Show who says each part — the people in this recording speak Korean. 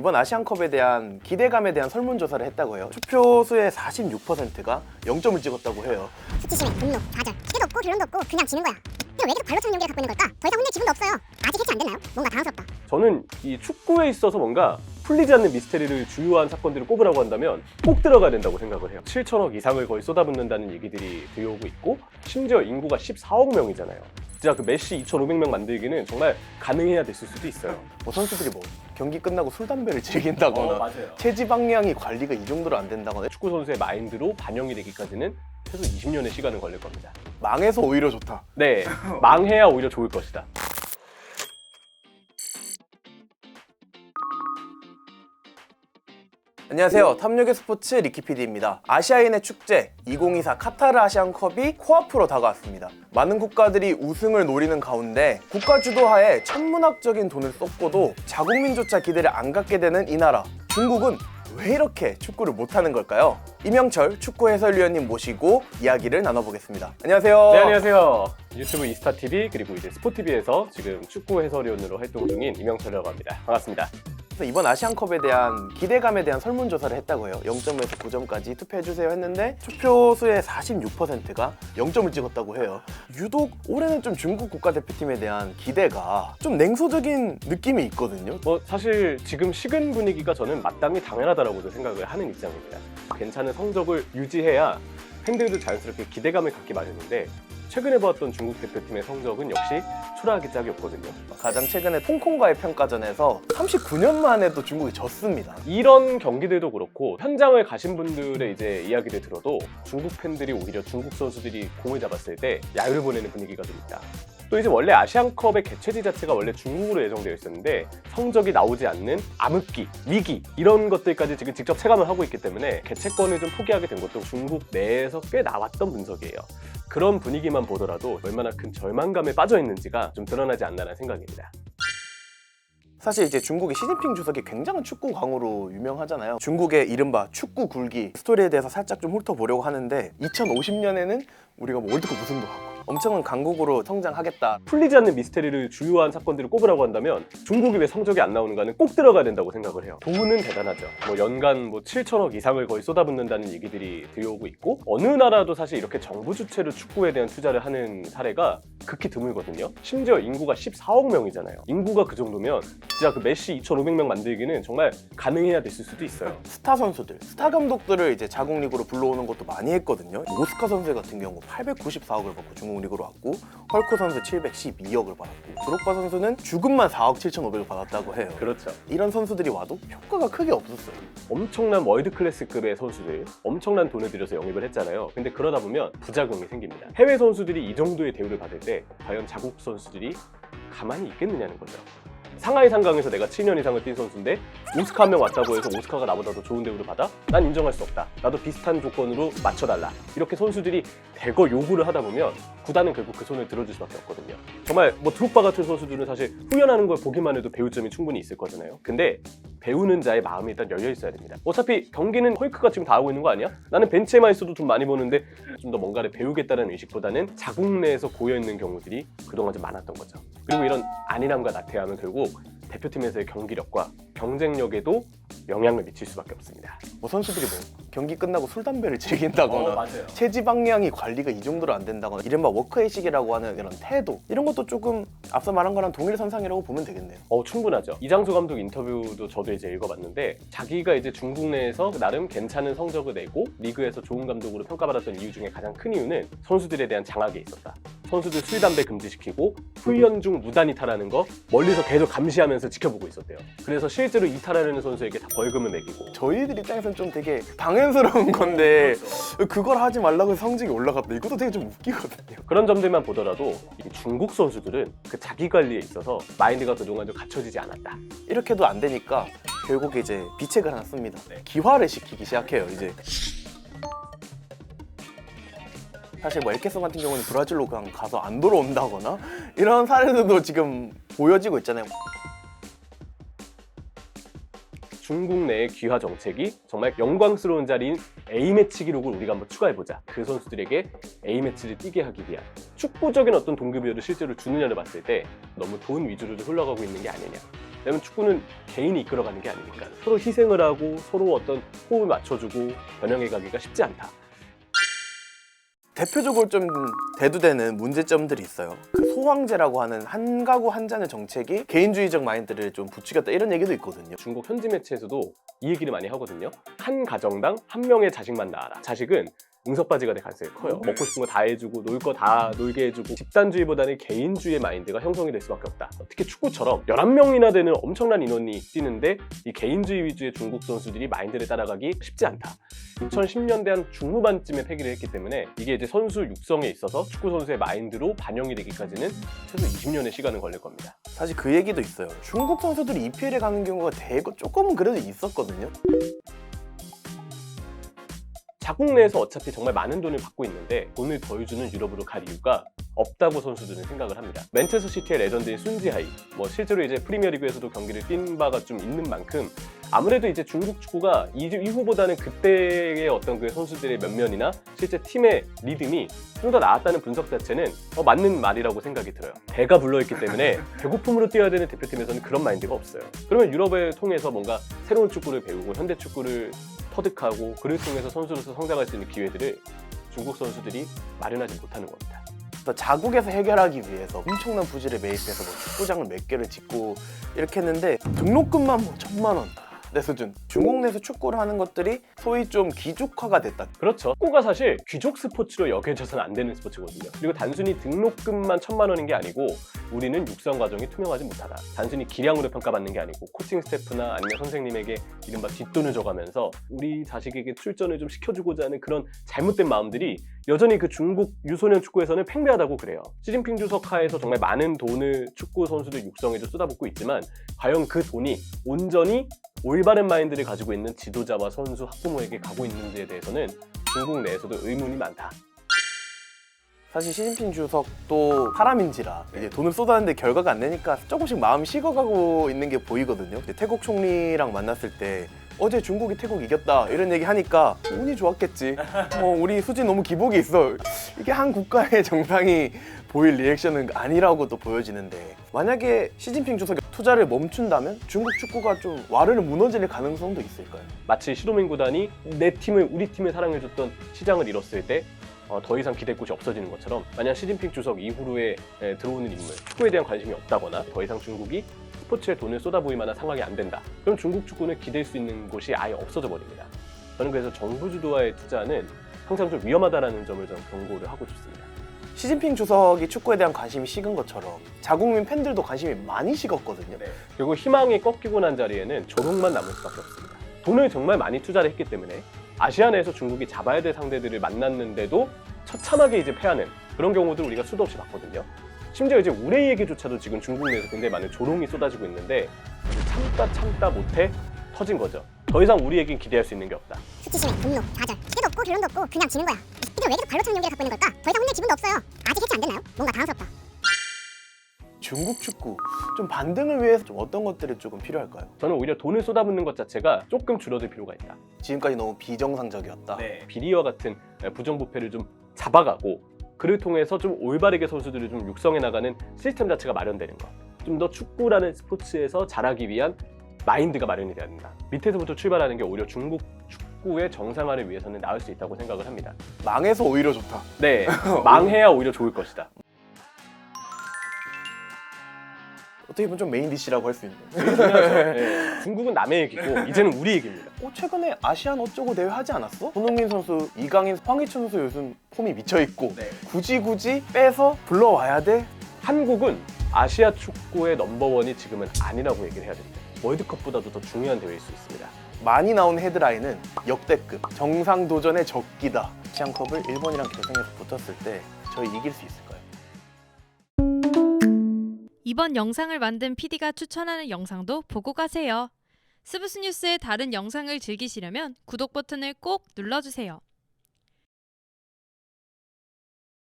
Speaker 1: 이번 아시안컵에 대한 기대감에 대한 설문조사를 했다고 해요. 투표수의 46%가 0점을 찍었다고 해요.
Speaker 2: 수치심에 분노, 좌절, 기대도 없고 결론도 없고 그냥 지는 거야. 근데 왜 계속 발로 차는 용기를 갖고 있는 걸까? 더 이상 혼낼 기분도 없어요. 아직 해체 안 됐나요? 뭔가 당황스럽다.
Speaker 3: 저는 이 축구에 있어서 뭔가 풀리지 않는 미스테리를 주요한 사건들을 꼽으라고 한다면 꼭 들어가야 된다고 생각을 해요. 7천억 이상을 거의 쏟아붓는다는 얘기들이 들려오고 있고, 심지어 인구가 14억 명이잖아요. 진짜 그 메시 2,500명 만들기는 정말 가능해야 됐을 수도 있어요.
Speaker 1: 선수들이 뭐 경기 끝나고 술 담배를 즐긴다거나
Speaker 3: 맞아요.
Speaker 1: 체지방량이 관리가 이 정도로 안 된다거나
Speaker 3: 축구 선수의 마인드로 반영이 되기까지는 최소 20년의 시간은 걸릴 겁니다.
Speaker 1: 망해서 오히려 좋다.
Speaker 3: 네, 망해야 오히려 좋을 것이다.
Speaker 1: 안녕하세요. 탐욕의 스포츠 리키PD입니다. 아시아인의 축제 2024 카타르 아시안컵이 코앞으로 다가왔습니다. 많은 국가들이 우승을 노리는 가운데 국가 주도하에 천문학적인 돈을 쏟고도 자국민조차 기대를 안 갖게 되는 이 나라 중국은 왜 이렇게 축구를 못하는 걸까요? 이명철 축구 해설위원님 모시고 이야기를 나눠보겠습니다. 안녕하세요.
Speaker 3: 네, 안녕하세요. 유튜브 이스타TV 그리고 이제 스포티비에서 지금 축구 해설위원으로 활동 중인 이명철이라고 합니다. 반갑습니다.
Speaker 1: 이번 아시안컵에 대한 기대감에 대한 설문조사를 했다고 해요. 0점에서 9점까지 투표해주세요 했는데 투표수의 46%가 0점을 찍었다고 해요. 유독 올해는 좀 중국 국가대표팀에 대한 기대가 좀 냉소적인 느낌이 있거든요.
Speaker 3: 사실 지금 식은 분위기가 저는 마땅히 당연하다라고 생각을 하는 입장입니다. 괜찮은 성적을 유지해야 팬들도 자연스럽게 기대감을 갖기 마련인데, 최근에 보았던 중국 대표팀의 성적은 역시 초라하기 짝이 없거든요.
Speaker 1: 가장 최근에 홍콩과의 평가전에서 39년 만에 또 중국이 졌습니다.
Speaker 3: 이런 경기들도 그렇고 현장을 가신 분들의 이제 이야기를 들어도 중국 팬들이 오히려 중국 선수들이 공을 잡았을 때 야유를 보내는 분위기가 좀 있다. 또 이제 원래 아시안컵의 개최지 자체가 원래 중국으로 예정되어 있었는데 성적이 나오지 않는 암흑기, 위기 이런 것들까지 지금 직접 체감을 하고 있기 때문에 개최권을 좀 포기하게 된 것도 중국 내에서 꽤 나왔던 분석이에요. 그런 분위기만 보더라도 얼마나 큰 절망감에 빠져 있는지가 좀 드러나지 않나라는 생각입니다.
Speaker 1: 사실 이제 중국의 시진핑 주석이 굉장한 축구 광으로 유명하잖아요. 중국의 이른바 축구 굴기 스토리에 대해서 살짝 좀 훑어보려고 하는데 2050년에는 우리가 뭐 월드컵 우승도 하고 엄청난 강국으로 성장하겠다.
Speaker 3: 풀리지 않는 미스테리를 주요한 사건들을 꼽으라고 한다면 중국이 왜 성적이 안 나오는가는 꼭 들어가야 된다고 생각을 해요. 돈은 대단하죠. 연간 7천억 이상을 거의 쏟아붓는다는 얘기들이 들려오고 있고, 어느 나라도 사실 이렇게 정부 주체로 축구에 대한 투자를 하는 사례가 극히 드물거든요. 심지어 인구가 14억 명이잖아요. 인구가 그 정도면 진짜 그 메시 2,500명 만들기는 정말 가능해야 됐을 수도 있어요.
Speaker 1: 스타 선수들, 스타 감독들을 이제 자국 리그로 불러오는 것도 많이 했거든요. 오스카 선수 같은 경우 894억을 받고 중국 리그로 왔고, 헐크 선수 712억을 받았고, 드록바 선수는 죽음만 4억 7,500을 받았다고 해요.
Speaker 3: 그렇죠.
Speaker 1: 이런 선수들이 와도 효과가 크게 없었어요.
Speaker 3: 엄청난 월드 클래스급의 선수들, 엄청난 돈을 들여서 영입을 했잖아요. 근데 그러다 보면 부작용이 생깁니다. 해외 선수들이 이 정도의 대우를 받을 때 과연 자국 선수들이 가만히 있겠느냐는 거죠. 상하이 상강에서 내가 7년 이상을 뛴 선수인데 오스카 한 명 왔다고 해서 오스카가 나보다 더 좋은 대우를 받아? 난 인정할 수 없다. 나도 비슷한 조건으로 맞춰달라. 이렇게 선수들이 대거 요구를 하다 보면 구단은 결국 그 손을 들어줄 수밖에 없거든요. 정말 드록바 같은 선수들은 사실 후련하는 걸 보기만 해도 배울 점이 충분히 있을 거잖아요. 근데 배우는 자의 마음이 일단 열려 있어야 됩니다. 어차피 경기는 헐크가 지금 다 하고 있는 거 아니야? 나는 벤치에만 있어도 돈 많이 버는데 좀 더 뭔가를 배우겠다는 의식보다는 자국 내에서 고여있는 경우들이 그동안 좀 많았던 거죠. 그리고 이런 안일함과 나태함은 결국 대표팀에서의 경기력과 경쟁력에도 영향을 미칠 수밖에 없습니다.
Speaker 1: 선수들이 경기 끝나고 술 담배를 즐긴다거나
Speaker 3: 맞아요.
Speaker 1: 체지방량이 관리가 이 정도로 안 된다거나 이른바 워크에이식이라고 하는 이런 태도, 이런 것도 조금 앞서 말한 거랑 동일선상이라고 보면 되겠네요.
Speaker 3: 충분하죠. 이장수 감독 인터뷰도 저도 이제 읽어봤는데, 자기가 이제 중국 내에서 나름 괜찮은 성적을 내고 리그에서 좋은 감독으로 평가받았던 이유 중에 가장 큰 이유는 선수들에 대한 장악에 있었다. 선수들 술 담배 금지시키고 훈련 중 무단 이탈하는 거 멀리서 계속 감시하면서 지켜보고 있었대요. 그래서 실제로 이탈하려는 선수에게 다 벌금을 매기고.
Speaker 1: 저희들 입장에서는 좀 되게 당연스러운 건데 그걸 하지 말라고 해서 성적이 올라갔다, 이것도 되게 좀 웃기거든요.
Speaker 3: 그런 점들만 보더라도 이 중국 선수들은 그 자기 관리에 있어서 마인드가 그동안 좀 갖춰지지 않았다.
Speaker 1: 이렇게도 안 되니까 결국 이제 비책을 하나 씁니다. 기화를 시키기 시작해요. 이제 사실 엘케송 같은 경우는 브라질로 그냥 가서 안 돌아온다거나 이런 사례들도 지금 보여지고 있잖아요.
Speaker 3: 중국 내의 귀화 정책이 정말 영광스러운 자리인 A매치 기록을 우리가 한번 추가해보자. 그 선수들에게 A매치를 뛰게 하기 위한 축구적인 어떤 동기부여를 실제로 주느냐를 봤을 때 너무 돈 위주로 흘러가고 있는 게 아니냐. 왜냐면 축구는 개인이 이끌어가는 게 아니니까. 서로 희생을 하고 서로 어떤 호흡을 맞춰주고 변형해 가기가 쉽지 않다.
Speaker 1: 대표적으로 좀 대두되는 문제점들이 있어요. 그 소황제라고 하는 한 가구 한 잔의 정책이 개인주의적 마인드를 좀 부추겼다 이런 얘기도 있거든요.
Speaker 3: 중국 현지 매체에서도 이 얘기를 많이 하거든요. 한 가정당 한 명의 자식만 낳아라. 자식은 응석바지가 될 가능성이 커요. 먹고 싶은 거 다 해주고 놀 거 다 놀게 해주고 집단주의보다는 개인주의의 마인드가 형성이 될 수밖에 없다. 특히 축구처럼 11명이나 되는 엄청난 인원이 뛰는데 이 개인주의 위주의 중국 선수들이 마인드를 따라가기 쉽지 않다. 2010년대 한 중후반쯤에 폐기를 했기 때문에 이게 이제 선수 육성에 있어서 축구 선수의 마인드로 반영이 되기까지는 최소 20년의 시간은 걸릴 겁니다.
Speaker 1: 사실 그 얘기도 있어요. 중국 선수들이 EPL에 가는 경우가 조금은 그래도 있었거든요.
Speaker 3: 자국 내에서 어차피 정말 많은 돈을 받고 있는데 돈을 덜 주는 유럽으로 갈 이유가 없다고 선수들은 생각을 합니다. 맨체스터 시티의 레전드인 순지하이, 실제로 이제 프리미어리그에서도 경기를 뛴 바가 좀 있는 만큼 아무래도 이제 중국 축구가 이후보다는 그때의 어떤 그 선수들의 면면이나 실제 팀의 리듬이 좀 더 나았다는 분석 자체는 맞는 말이라고 생각이 들어요. 배가 불러있기 때문에 배고픔으로 뛰어야 되는 대표팀에서는 그런 마인드가 없어요. 그러면 유럽을 통해서 뭔가 새로운 축구를 배우고 현대 축구를 터득하고 그를 통해서 선수로서 성장할 수 있는 기회들을 중국 선수들이 마련하지 못하는 겁니다.
Speaker 1: 또 자국에서 해결하기 위해서 엄청난 부지를 매입해서 축구장을 몇 개를 짓고 이렇게 했는데 등록금만 1,000만 원 내 수준. 중국 내에서 축구를 하는 것들이 소위 좀 귀족화가 됐다.
Speaker 3: 그렇죠. 축구가 사실 귀족 스포츠로 여겨져서는 안 되는 스포츠거든요. 그리고 단순히 등록금만 1,000만 원인 게 아니고 우리는 육성 과정이 투명하지 못하다. 단순히 기량으로 평가받는 게 아니고 코칭 스태프나 아니면 선생님에게 이른바 뒷돈을 줘가면서 우리 자식에게 출전을 좀 시켜주고자 하는 그런 잘못된 마음들이 여전히 그 중국 유소년 축구에서는 팽배하다고 그래요. 시진핑 주석 하에서 정말 많은 돈을 축구 선수들 육성에도 쏟아붓고 있지만 과연 그 돈이 온전히 올바른 마인드를 가지고 있는 지도자와 선수, 학부모에게 가고 있는지에 대해서는 중국 내에서도 의문이 많다.
Speaker 1: 사실 시진핑 주석도 사람인지라 이제 돈을 쏟았는데 결과가 안 되니까 조금씩 마음이 식어가고 있는 게 보이거든요. 태국 총리랑 만났을 때 어제 중국이 태국 이겼다 이런 얘기 하니까 운이 좋았겠지. 우리 수준 너무 기복이 있어. 이게 한 국가의 정상이 보일 리액션은 아니라고 또 보여지는데 만약에 시진핑 주석이 투자를 멈춘다면 중국 축구가 좀 와르르 무너질 가능성도 있을까요?
Speaker 3: 마치 시도민 구단이 우리 팀을 사랑해줬던 시장을 잃었을 때 더 이상 기댈 곳이 없어지는 것처럼 만약 시진핑 주석 이후로에 들어오는 인물, 축구에 대한 관심이 없다거나 더 이상 중국이 스포츠에 돈을 쏟아부을 만한 상황이 안 된다. 그럼 중국 축구는 기댈 수 있는 곳이 아예 없어져 버립니다. 저는 그래서 정부 주도와의 투자는 항상 좀 위험하다는 점을 좀 경고를 하고 싶습니다.
Speaker 1: 시진핑 주석이 축구에 대한 관심이 식은 것처럼 자국민 팬들도 관심이 많이 식었거든요.
Speaker 3: 그리고 희망이 꺾이고 난 자리에는 조롱만 남을 수밖에 없습니다. 돈을 정말 많이 투자를 했기 때문에 아시아 내에서 중국이 잡아야 될 상대들을 만났는데도 처참하게 이제 패하는 그런 경우들 우리가 수도 없이 봤거든요. 심지어 이제 우레이에게조차도 지금 중국 내에서 굉장히 많은 조롱이 쏟아지고 있는데 참다 못해 터진 거죠. 더 이상 우리에겐 기대할 수 있는 게 없다.
Speaker 2: 수치심에 분노, 좌절, 기대도 없고 결론도 없고 그냥 지는 거야. 이들 왜 계속 발로 차는 용기를 갖고 있는 걸까? 더 이상 혼낼 기분도 없어요. 아직 해체 안 됐나요? 뭔가 당황스럽다.
Speaker 1: 중국 축구 좀 반등을 위해서 좀 어떤 것들이 조금 필요할까요?
Speaker 3: 저는 오히려 돈을 쏟아붓는 것 자체가 조금 줄어들 필요가 있다.
Speaker 1: 지금까지 너무 비정상적이었다.
Speaker 3: 비리와 같은 부정부패를 좀 잡아가고 그를 통해서 좀 올바르게 선수들을 좀 육성해 나가는 시스템 자체가 마련되는 것. 좀 더 축구라는 스포츠에서 잘하기 위한 마인드가 마련이 돼야 된다. 밑에서부터 출발하는 게 오히려 중국 축구의 정상화를 위해서는 나을 수 있다고 생각을 합니다.
Speaker 1: 망해서 오히려 좋다.
Speaker 3: 네, 망해야 오히려 좋을 것이다.
Speaker 1: 어떻게 보면 좀 메인 디시라고 할 수 있는.
Speaker 3: 네, 중국은 남의 얘기고 이제는 우리 얘기입니다.
Speaker 1: 최근에 아시안 어쩌고 대회 하지 않았어? 손흥민 선수, 이강인, 황희찬 선수 요즘 폼이 미쳐있고 굳이 빼서 불러와야 돼?
Speaker 3: 한국은 아시아 축구의 넘버원이 지금은 아니라고 얘기를 해야 됩니다. 월드컵보다도 더 중요한 대회일 수 있습니다.
Speaker 1: 많이 나온 헤드라인은 역대급, 정상 도전의 적기다. 아시안컵을 일본이랑 결승에서 붙었을 때 저희 이길 수 있을까요?
Speaker 4: 이번 영상을 만든 PD가 추천하는 영상도 보고 가세요. 스브스 뉴스의 다른 영상을 즐기시려면 구독 버튼을 꼭 눌러주세요.